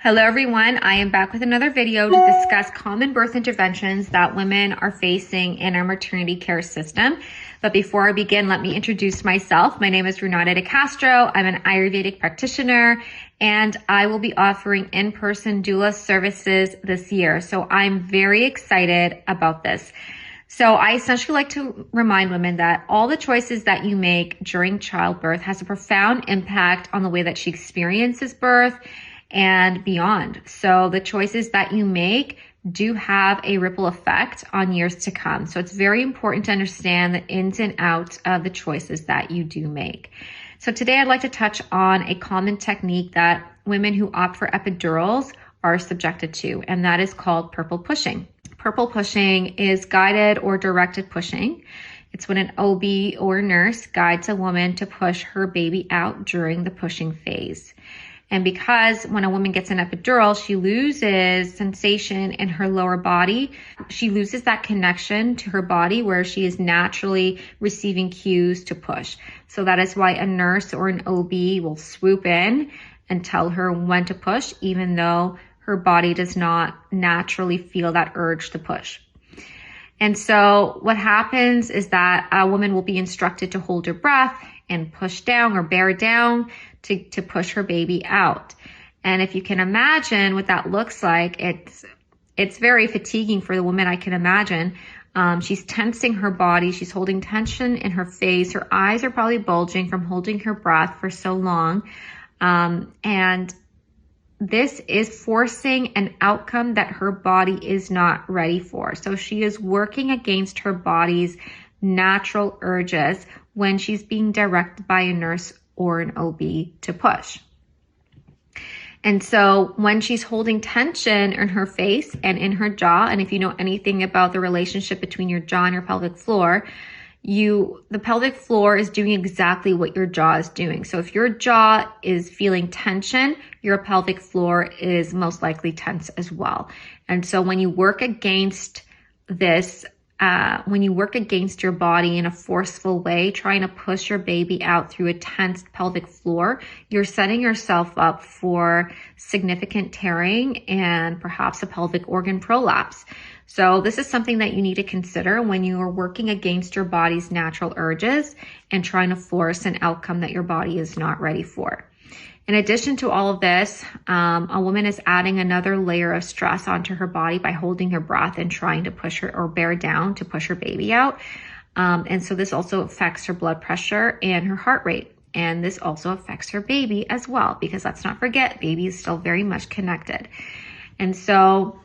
Hello everyone, I am back with another video to discuss common birth interventions that women are facing in our maternity care system. But before I begin, let me introduce myself. My name is Renata De Castro. I'm an Ayurvedic practitioner and I will be offering in-person doula services this year. So I'm very excited about this. So I essentially like to remind women that all the choices that you make during childbirth has a profound impact on the way that she experiences birth and beyond. So the choices that you make do have a ripple effect on years to come. So it's very important to understand the ins and outs of the choices that you do make. So today I'd like to touch on a common technique that women who opt for epidurals are subjected to, and that is called purple pushing. Purple pushing is guided or directed pushing. It's when an OB or nurse guides a woman to push her baby out during the pushing phase. And because when a woman gets an epidural, she loses sensation in her lower body. She loses that connection to her body where she is naturally receiving cues to push. So that is why a nurse or an OB will swoop in and tell her when to push, even though her body does not naturally feel that urge to push. And so what happens is that a woman will be instructed to hold her breath and push down or bear down to push her baby out. And if you can imagine what that looks like, it's very fatiguing for the woman, I can imagine. She's tensing her body. She's holding tension in her face. Her eyes are probably bulging from holding her breath for so long. And this is forcing an outcome that her body is not ready for. So she is working against her body's natural urges when she's being directed by a nurse or an OB to push. And so when she's holding tension in her face and in her jaw, and if you know anything about the relationship between your jaw and your pelvic floor, the pelvic floor is doing exactly what your jaw is doing. So if your jaw is feeling tension, your pelvic floor is most likely tense as well. And so when you work against this, when you work against your body in a forceful way, trying to push your baby out through a tense pelvic floor, you're setting yourself up for significant tearing and perhaps a pelvic organ prolapse. So this is something that you need to consider when you are working against your body's natural urges and trying to force an outcome that your body is not ready for. In addition to all of this, a woman is adding another layer of stress onto her body by holding her breath and trying to push her or bear down to push her baby out. And so this also affects her blood pressure and her heart rate. And this also affects her baby as well, because let's not forget, baby is still very much connected. And so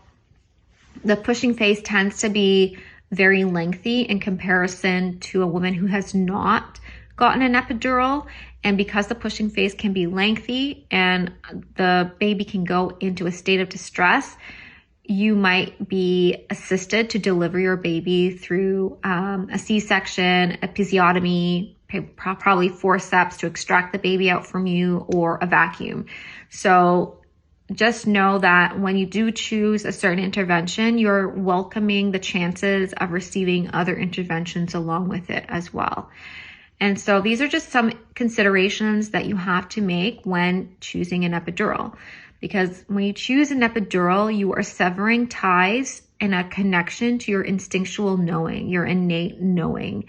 the pushing phase tends to be very lengthy in comparison to a woman who has not gotten an epidural. And because the pushing phase can be lengthy and the baby can go into a state of distress, you might be assisted to deliver your baby through a C-section, episiotomy, probably forceps to extract the baby out from you, or a vacuum. So just know that when you do choose a certain intervention, you're welcoming the chances of receiving other interventions along with it as well. And so these are just some considerations that you have to make when choosing an epidural. Because when you choose an epidural, you are severing ties and a connection to your instinctual knowing, your innate knowing.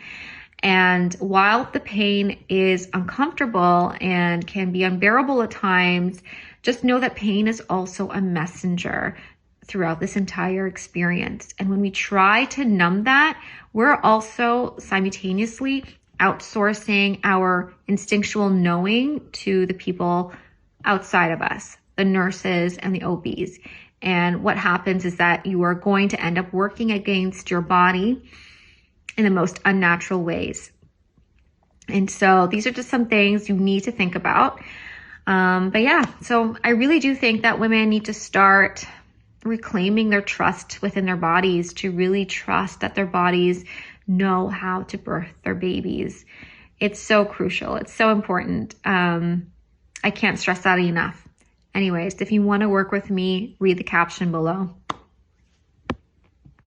And while the pain is uncomfortable and can be unbearable at times, just know that pain is also a messenger throughout this entire experience. And when we try to numb that, we're also simultaneously outsourcing our instinctual knowing to the people outside of us, the nurses and the OBs. And what happens is that you are going to end up working against your body in the most unnatural ways. And so these are just some things you need to think about. But yeah, so I really do think that women need to start reclaiming their trust within their bodies, to really trust that their bodies know how to birth their babies. It's so crucial. It's so important. I can't stress that enough. Anyways, if you want to work with me, read the caption below.